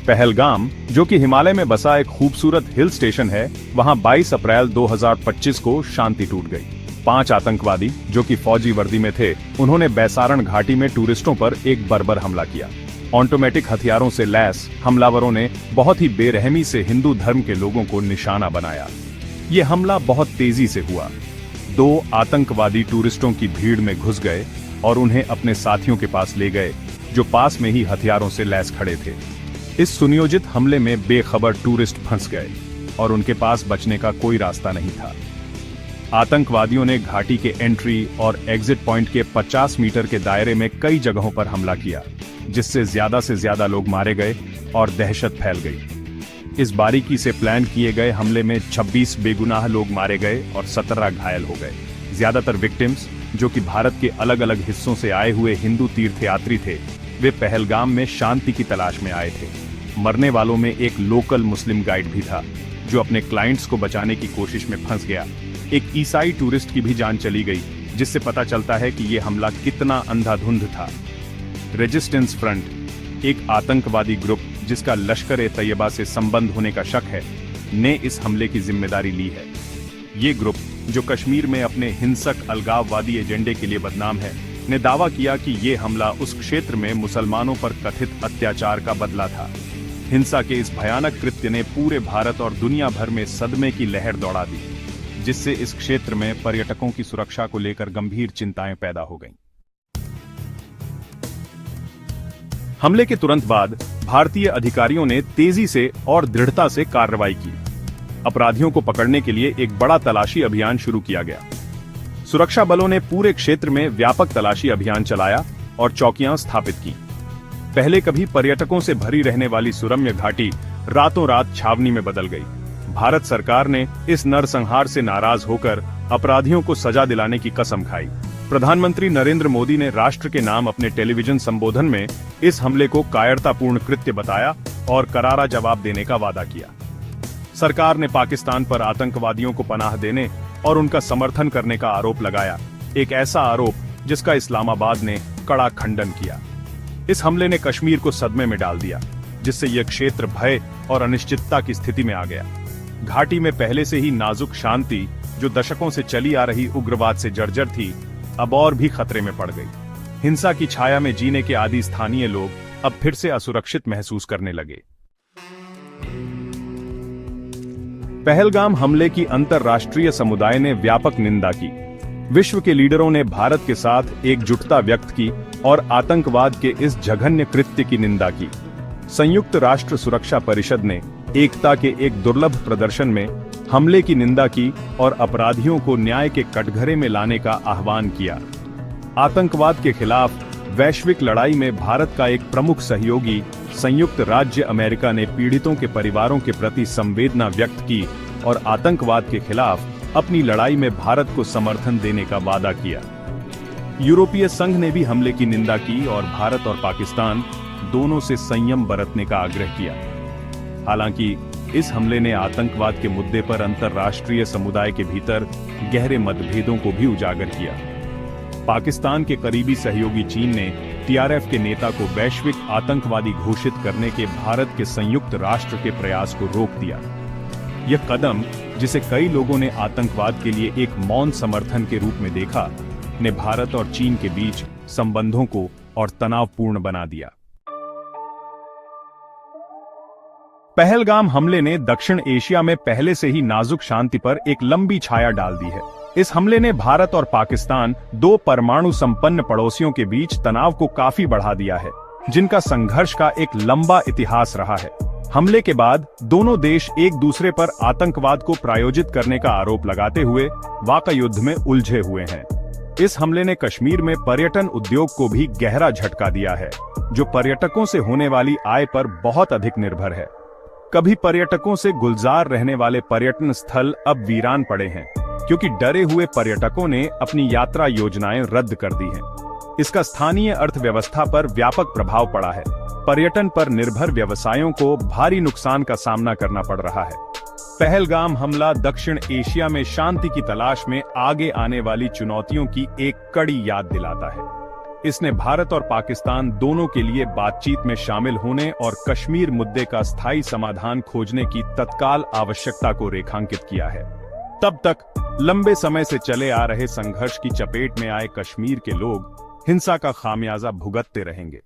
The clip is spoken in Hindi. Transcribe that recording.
पहलगाम, जो कि हिमालय में बसा एक खूबसूरत हिल स्टेशन है, वहां 22 अप्रैल 2025 को शांति टूट गई। 5 आतंकवादी, जो कि फौजी वर्दी में थे, उन्होंने बैसारण घाटी में टूरिस्टों पर एक बर्बर हमला किया। ऑटोमेटिक हथियारों से लैस हमलावरों ने बहुत ही बेरहमी से हिंदू धर्म के लोगों को निशाना बनाया। ये हमला बहुत तेजी से हुआ। 2 आतंकवादी टूरिस्टों की भीड़ में घुस गए और उन्हें अपने साथियों के पास ले गए, जो पास में ही हथियारों से लैस खड़े थे। इस सुनियोजित हमले में बेखबर टूरिस्ट फंस गए और उनके पास बचने का कोई रास्ता नहीं था। आतंकवादियों ने घाटी के एंट्री और एग्जिट पॉइंट के 50 मीटर के दायरे में कई जगहों पर हमला किया, जिससे ज्यादा से ज्यादा लोग मारे गए और दहशत फैल गई। इस बारीकी से प्लान किए गए हमले में 26 बेगुनाह लोग मारे गए और 17 घायल हो गए। ज्यादातर विक्टिम्स, जो कि भारत के अलग अलग हिस्सों से आए हुए हिंदू तीर्थयात्री थे, वे पहलगाम में शांति की तलाश में आए थे। मरने वालों में एक लोकल मुस्लिम गाइड भी था, जो अपने क्लाइंट्स को बचाने की कोशिश में फंस गया। एक ईसाई टूरिस्ट की भी जान चली गई, जिससे पता चलता है कि यह हमला कितना अंधाधुंध था। रेजिस्टेंस फ्रंट, एक आतंकवादी ग्रुप जिसका लश्कर-ए-तैयबा से संबंध होने का शक है, ने इस हमले की जिम्मेदारी ली है। ये ग्रुप, जो कश्मीर में अपने हिंसक अलगाववादी एजेंडे के लिए बदनाम है, ने दावा किया कि ये हमला उस क्षेत्र में मुसलमानों पर कथित अत्याचार का बदला था। हिंसा के इस भयानक कृत्य ने पूरे भारत और दुनिया भर में सदमे की लहर दौड़ा दी, जिससे इस क्षेत्र में पर्यटकों की सुरक्षा को लेकर गंभीर चिंताएं पैदा हो गईं। हमले के तुरंत बाद भारतीय अधिकारियों ने तेजी से और दृढ़ता से कार्रवाई की। अपराधियों को पकड़ने के लिए एक बड़ा तलाशी अभियान शुरू किया गया। सुरक्षा बलों ने पूरे क्षेत्र में व्यापक तलाशी अभियान चलाया और चौकियां स्थापित की। पहले कभी पर्यटकों से भरी रहने वाली सुरम्य घाटी रातों रात छावनी में बदल गई। भारत सरकार ने इस नरसंहार से नाराज होकर अपराधियों को सजा दिलाने की कसम खाई। प्रधानमंत्री नरेंद्र मोदी ने राष्ट्र के नाम अपने टेलीविजन संबोधन में इस हमले को कायरतापूर्ण कृत्य बताया और करारा जवाब देने का वादा किया। सरकार ने पाकिस्तान पर आतंकवादियों को पनाह देने और उनका समर्थन करने का आरोप लगाया, एक ऐसा आरोप जिसका इस्लामाबाद ने कड़ा खंडन किया। इस हमले ने कश्मीर को सदमे में डाल दिया, जिससे यह क्षेत्र भय और अनिश्चितता की स्थिति में आ गया। घाटी में पहले से ही नाजुक शांति, जो दशकों से चली आ रही उग्रवाद से जर्जर थी, अब और भी खतरे में पड़ गई। हिंसा की छाया में जीने के आदी स्थानीय लोग अब फिर से असुरक्षित महसूस करने लगे। पहलगाम हमले की अंतर्राष्ट्रीय समुदाय ने व्यापक निंदा की। विश्व के लीडरों ने भारत के साथ एकजुटता व्यक्त की और आतंकवाद के इस जघन्य कृत्य की निंदा की। संयुक्त राष्ट्र सुरक्षा परिषद ने एकता के एक दुर्लभ प्रदर्शन में हमले की निंदा की और अपराधियों को न्याय के कटघरे में लाने का आह्वान किया। आतंकवाद के खिलाफ वैश्विक लड़ाई में भारत का एक प्रमुख सहयोगी संयुक्त राज्य अमेरिका ने पीड़ितों के परिवारों के प्रति संवेदना व्यक्त की और आतंकवाद के खिलाफ अपनी लड़ाई में भारत को समर्थन देने का वादा किया। यूरोपीय संघ ने भी हमले की निंदा की और भारत और पाकिस्तान दोनों से संयम बरतने का आग्रह किया। हालांकि इस हमले ने आतंकवाद के मुद्दे पर अंतर्राष्ट्रीय समुदाय के भीतर गहरे मतभेदों को भी उजागर किया। पाकिस्तान के करीबी सहयोगी चीन ने टीआरएफ के नेता को वैश्विक आतंकवादी घोषित करने के भारत के संयुक्त राष्ट्र के प्रयास को रोक दिया। यह कदम, जिसे कई लोगों ने आतंकवाद के लिए एक मौन समर्थन के रूप में देखा, ने भारत और चीन के बीच संबंधों को और तनावपूर्ण बना दिया। पहलगाम हमले ने दक्षिण एशिया में पहले से ही नाजुक शांति पर एक लंबी छाया डाल दी है। इस हमले ने भारत और पाकिस्तान, 2 परमाणु संपन्न पड़ोसियों के बीच तनाव को काफी बढ़ा दिया है, जिनका संघर्ष का एक लंबा इतिहास रहा है। हमले के बाद दोनों देश एक दूसरे पर आतंकवाद को प्रायोजित करने का आरोप लगाते हुए वाक़ युद्ध में उलझे हुए हैं। इस हमले ने कश्मीर में पर्यटन उद्योग को भी गहरा झटका दिया है, जो पर्यटकों से होने वाली आय पर बहुत अधिक निर्भर है। कभी पर्यटकों से गुलजार रहने वाले पर्यटन स्थल अब वीरान पड़े हैं, क्योंकि डरे हुए पर्यटकों ने अपनी यात्रा योजनाएं रद्द कर दी हैं। इसका स्थानीय अर्थव्यवस्था पर व्यापक प्रभाव पड़ा है। पर्यटन पर निर्भर व्यवसायों को भारी नुकसान का सामना करना पड़ रहा है। पहलगाम हमला दक्षिण एशिया में शांति की तलाश में आगे आने वाली चुनौतियों की एक कड़ी याद दिलाता है। इसने भारत और पाकिस्तान दोनों के लिए बातचीत में शामिल होने और कश्मीर मुद्दे का स्थायी समाधान खोजने की तत्काल आवश्यकता को रेखांकित किया है। तब तक लंबे समय से चले आ रहे संघर्ष की चपेट में आए कश्मीर के लोग हिंसा का खामियाजा भुगतते रहेंगे।